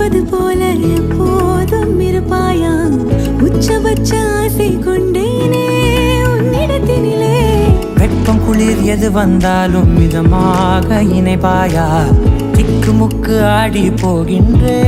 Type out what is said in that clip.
இருப்பது போல எப்போதும் இருப்பாயா உச்சபட்ச ஆசை கொண்டேனே உன்னிடத்தினிலே வெப்பம் குளிர் எது வந்தாலும் மிதமாக இணைப்பாயா திக்கு முக்கு ஆடி போகின்றே